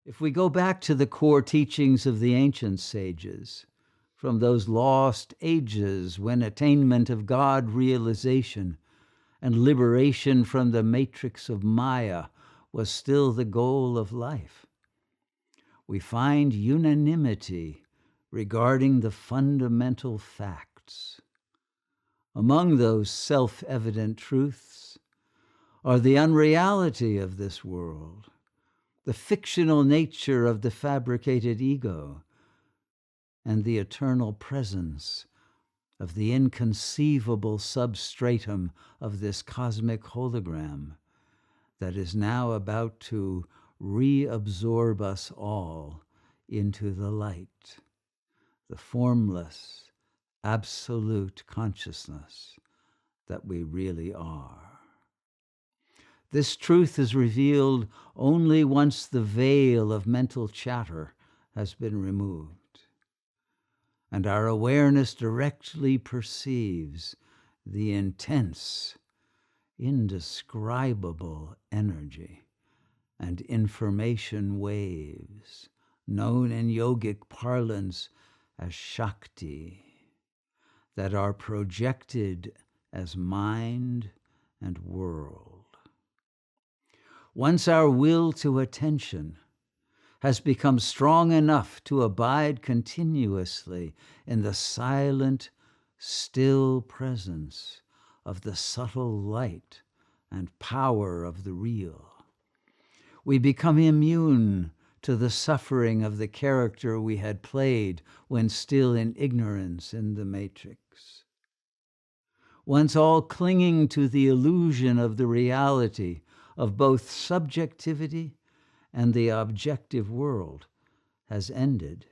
If we go back to the core teachings of the ancient sages, from those lost ages when attainment of God realization and liberation from the matrix of Maya was still the goal of life, we find unanimity regarding the fundamental facts. Among those self-evident truths are the unreality of this world, the fictional nature of the fabricated ego, and the eternal presence of the inconceivable substratum of this cosmic hologram that is now about to reabsorb us all into the light, the formless, absolute consciousness that we really are. This truth is revealed only once the veil of mental chatter has been removed, and our awareness directly perceives the intense, indescribable energy and information waves, known in yogic parlance as Shakti, that are projected as mind and world. Once our will to attention has become strong enough to abide continuously in the silent, still presence of the subtle light and power of the real, we become immune to the suffering of the character we had played when still in ignorance in the matrix. Once all clinging to the illusion of the reality of both subjectivity and the objective world has ended,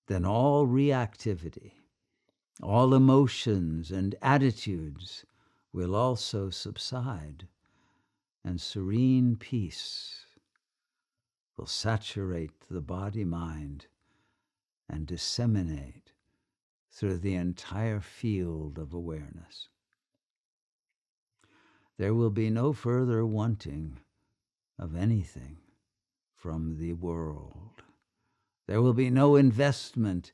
then all reactivity, all emotions and attitudes will also subside, and serene peace will saturate the body-mind and disseminate through the entire field of awareness. There will be no further wanting of anything from the world. There will be no investment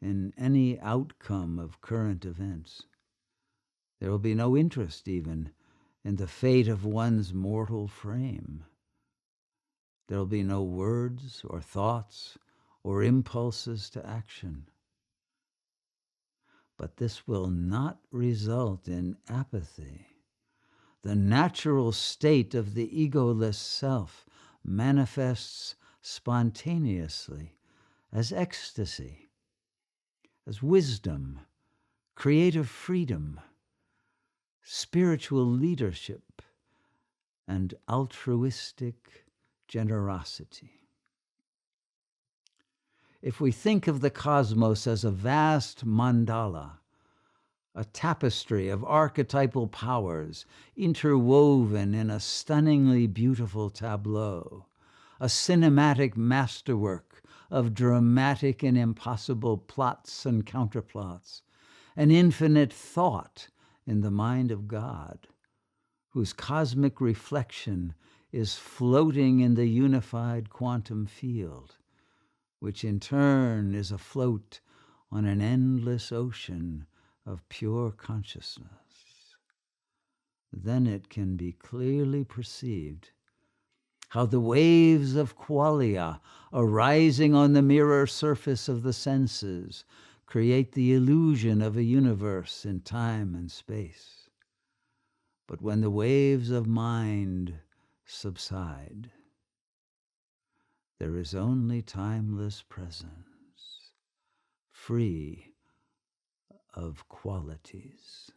in any outcome of current events. There will be no interest even in the fate of one's mortal frame. There will be no words or thoughts or impulses to action. But this will not result in apathy. The natural state of the egoless self manifests spontaneously as ecstasy, as wisdom, creative freedom, spiritual leadership, and altruistic generosity. If we think of the cosmos as a vast mandala, a tapestry of archetypal powers interwoven in a stunningly beautiful tableau, a cinematic masterwork of dramatic and impossible plots and counterplots, an infinite thought in the mind of God, whose cosmic reflection is floating in the unified quantum field, which in turn is afloat on an endless ocean of pure consciousness. Then it can be clearly perceived how the waves of qualia arising on the mirror surface of the senses create the illusion of a universe in time and space. But when the waves of mind subside, there is only timeless presence, free of qualities.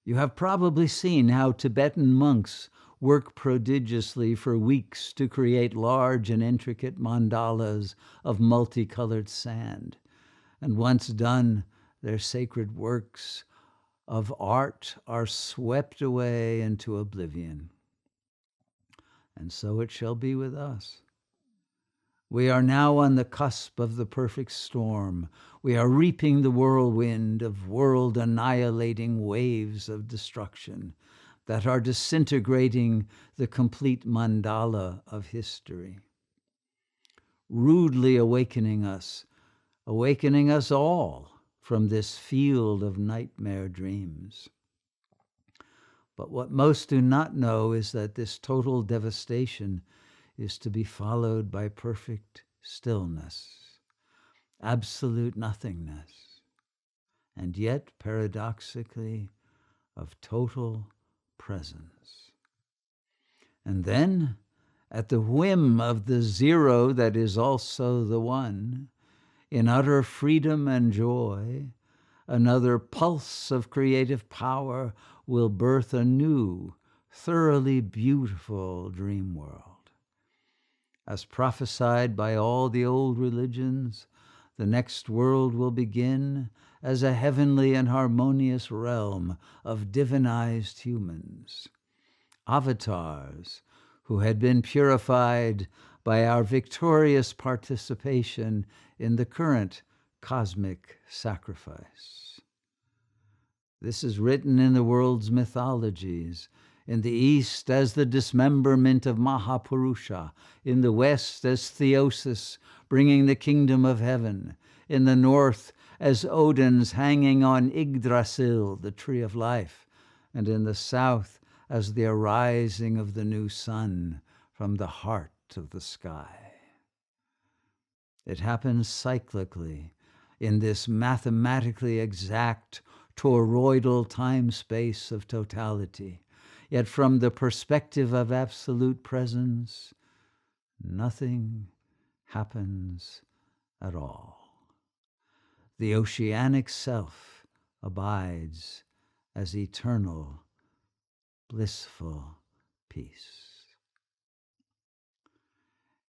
You have probably seen how Tibetan monks work prodigiously for weeks to create large and intricate mandalas of multicolored sand. And once done, their sacred works of art are swept away into oblivion. And so it shall be with us. We are now on the cusp of the perfect storm. We are reaping the whirlwind of world-annihilating waves of destruction, that are disintegrating the complete mandala of history, rudely awakening us all from this field of nightmare dreams. But what most do not know is that this total devastation is to be followed by perfect stillness, absolute nothingness, and yet, paradoxically, of total presence. And then, at the whim of the zero that is also the one, in utter freedom and joy, another pulse of creative power will birth a new, thoroughly beautiful dream world. As prophesied by all the old religions, the next world will begin as a heavenly and harmonious realm of divinized humans, avatars who had been purified by our victorious participation in the current cosmic sacrifice. This is written in the world's mythologies, in the East as the dismemberment of Mahapurusha, in the West as theosis, bringing the kingdom of heaven, in the North as Odin's hanging on Yggdrasil, the tree of life, and in the South as the arising of the new sun from the heart of the sky. It happens cyclically in this mathematically exact toroidal time-space of totality, yet from the perspective of absolute presence, nothing happens at all. The oceanic self abides as eternal, blissful peace.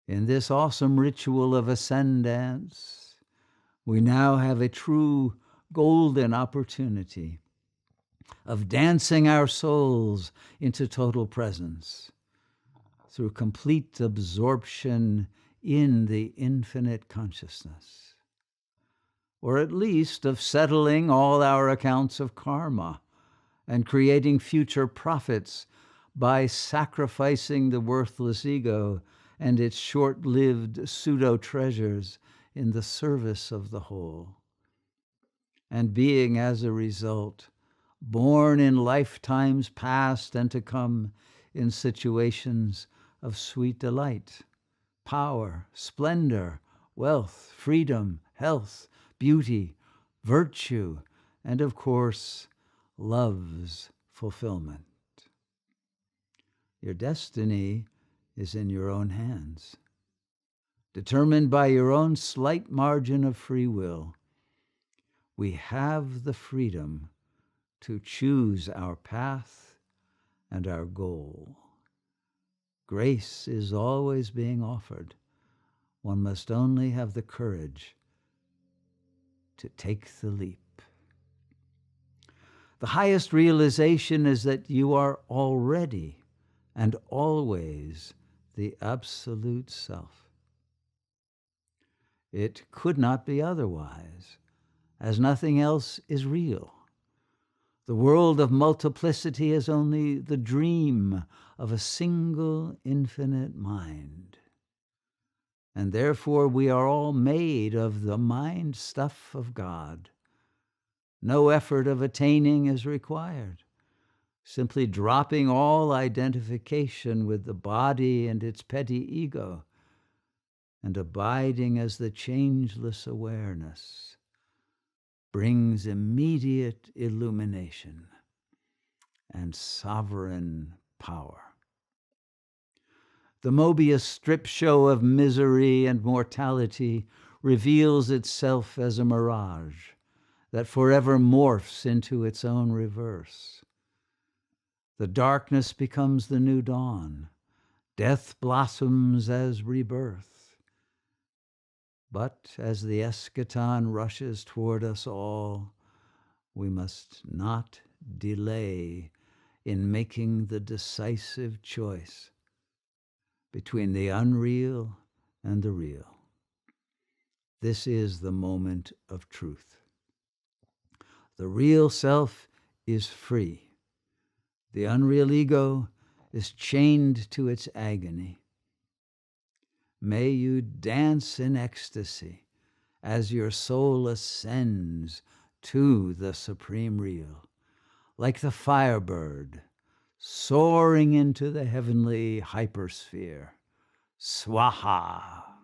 In this awesome ritual of ascendance, we now have a true golden opportunity of dancing our souls into total presence through complete absorption in the infinite consciousness, or at least of settling all our accounts of karma and creating future profits by sacrificing the worthless ego and its short-lived pseudo-treasures in the service of the whole, and being, as a result, born in lifetimes past and to come in situations of sweet delight, power, splendor, wealth, freedom, health, beauty, virtue, and of course, love's fulfillment. Your destiny is in your own hands, determined by your own slight margin of free will. We have the freedom to choose our path and our goal. Grace is always being offered. One must only have the courage to take the leap. The highest realization is that you are already and always the absolute self. It could not be otherwise, as nothing else is real. The world of multiplicity is only the dream of a single infinite mind. And therefore we are all made of the mind stuff of God. No effort of attaining is required. Simply dropping all identification with the body and its petty ego, and abiding as the changeless awareness brings immediate illumination and sovereign power. The Mobius strip show of misery and mortality reveals itself as a mirage that forever morphs into its own reverse. The darkness becomes the new dawn. Death blossoms as rebirth. But as the eschaton rushes toward us all, we must not delay in making the decisive choice between the unreal and the real. This is the moment of truth. The real self is free. The unreal ego is chained to its agony. May you dance in ecstasy as your soul ascends to the supreme real, like the firebird soaring into the heavenly hypersphere. Swaha.